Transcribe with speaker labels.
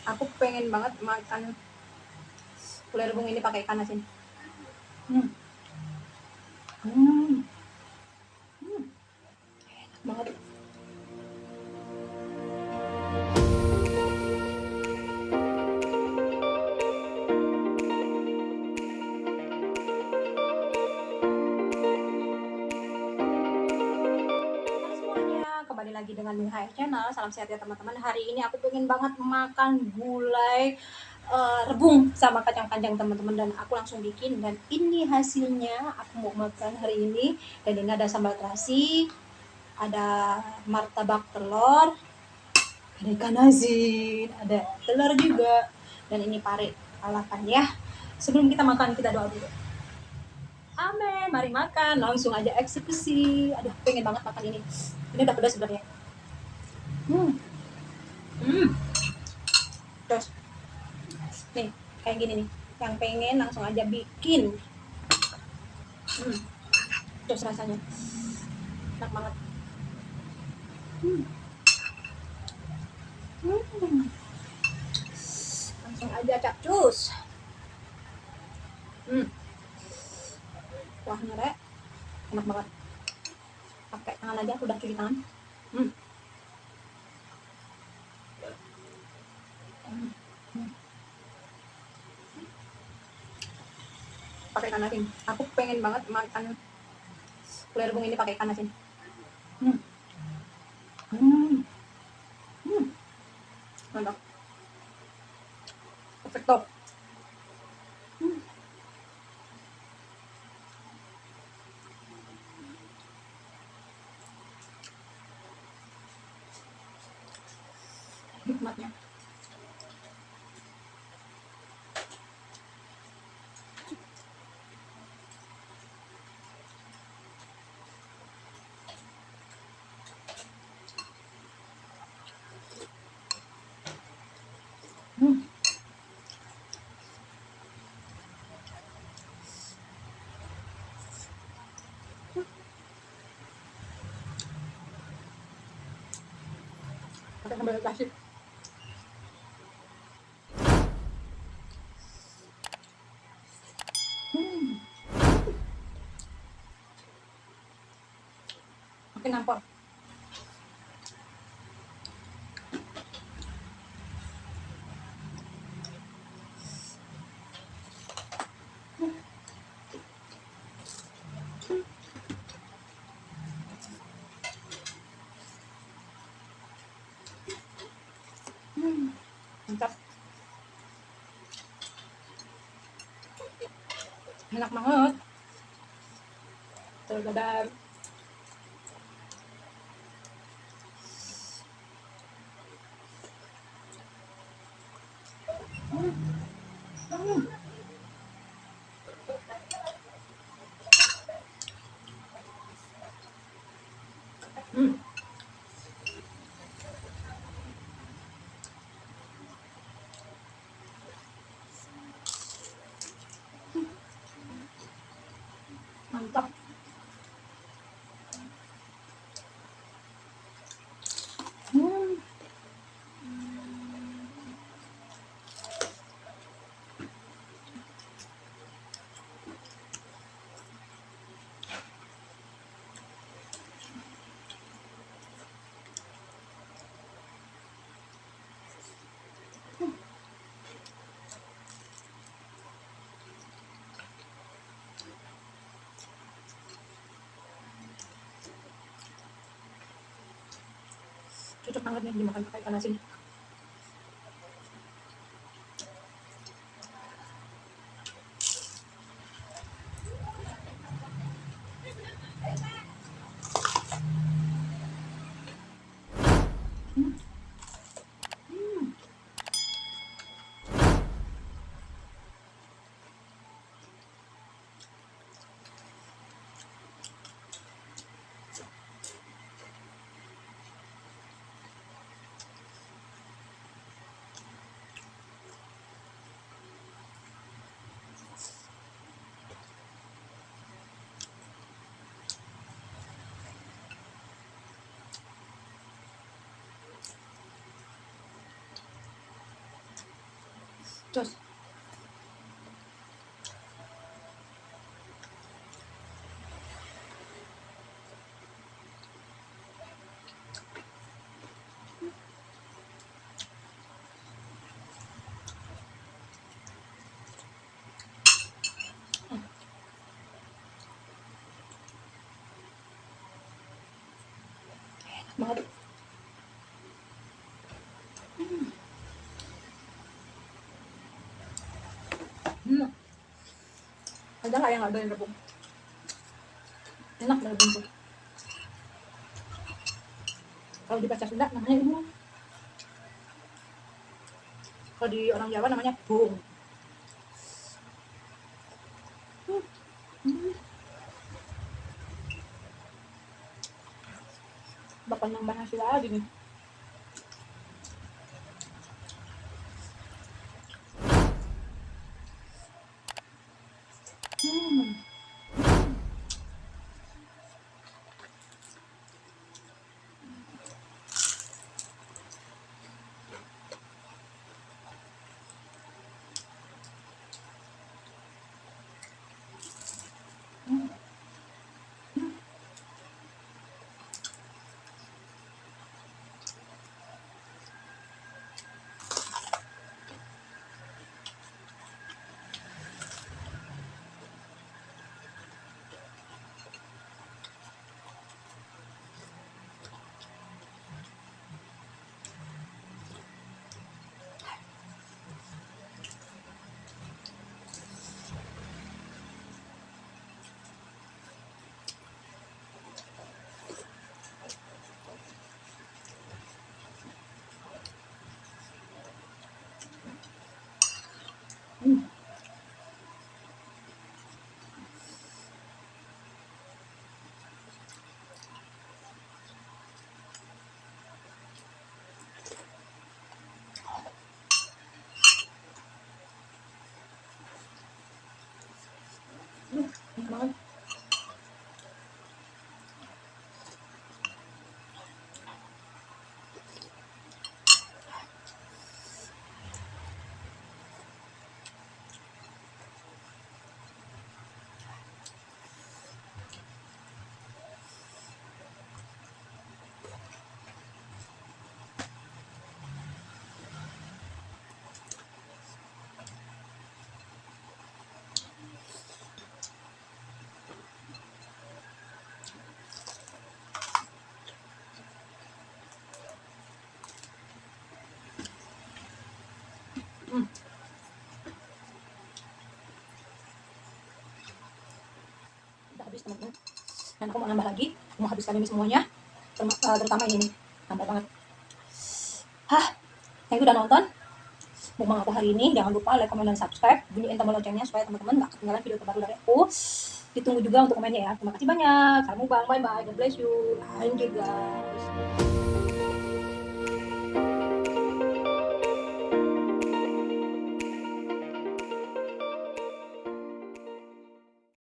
Speaker 1: Aku pengen banget makan gulai rebung ini pakai ikan asin. Hmm. Hmm. Hmm. Enak banget. Halo semuanya, kembali lagi dengan Minhai Channel. Salam sehat ya teman-teman. Hari ini aku pengen banget makan gulai rebung sama kacang panjang teman-teman, dan aku langsung bikin. Dan ini hasilnya aku mau makan hari ini. Dan ini ada sambal terasi, ada martabak telur, ada ikan asin, ada telur juga, dan ini pare alapan ya. Sebelum kita makan, kita doa dulu. Amin, mari makan, langsung aja eksekusi. Aduh, pengen banget makan ini. Ini udah pedas sebenarnya. Hmm. Hmm. Terus nih, kayak gini nih. Yang pengen langsung aja bikin. Hmm. Terus rasanya enak banget. Hmm. Hmm. Langsung aja capcus. Hmm. Kuahnya rek, enak banget. Pakai tangan aja, udah cuci tangan. Hmm. Hmm. Hmm. Pakai ikan asin. Aku pengen banget makan gulai rebung ini pakai ikan asin. Hmm. Hmm. Hmm. Mantap. Perfecto. Hmm. Nikmatnya. Hmm. Pakai sambal terasi. Hmm. Makin nampol. Hmm. Mantap. Enak banget. Telur dadar. Hmm. Hmm. Hmm. Mantap. Hmm. Cocok banget nih dimakan pakai ikan asin. Hmm. Hmm. Terus banget. Hmm. Ada nggak yang nggak doyan rebung? Enak banget rebung tuh. Kalau di bahasa Sunda namanya ini, kalau di orang Jawa namanya bung. Hmm. Bakal nambah nasi lagi nih. Hmm. Hmm. Enak banget. Hmm. Udah habis teman-teman. Dan aku mau nambah lagi, mau habiskan ini semuanya, terutama ini nih, nambah banget. Hah, thank you udah nonton mukbang aku hari ini. Jangan lupa like, comment, dan subscribe, bunyiin tombol loncengnya supaya teman-teman gak ketinggalan video terbaru dari aku. Ditunggu juga untuk komennya ya. Terima kasih banyak. Salam mukbang, bye bye, God bless you. Thank you guys.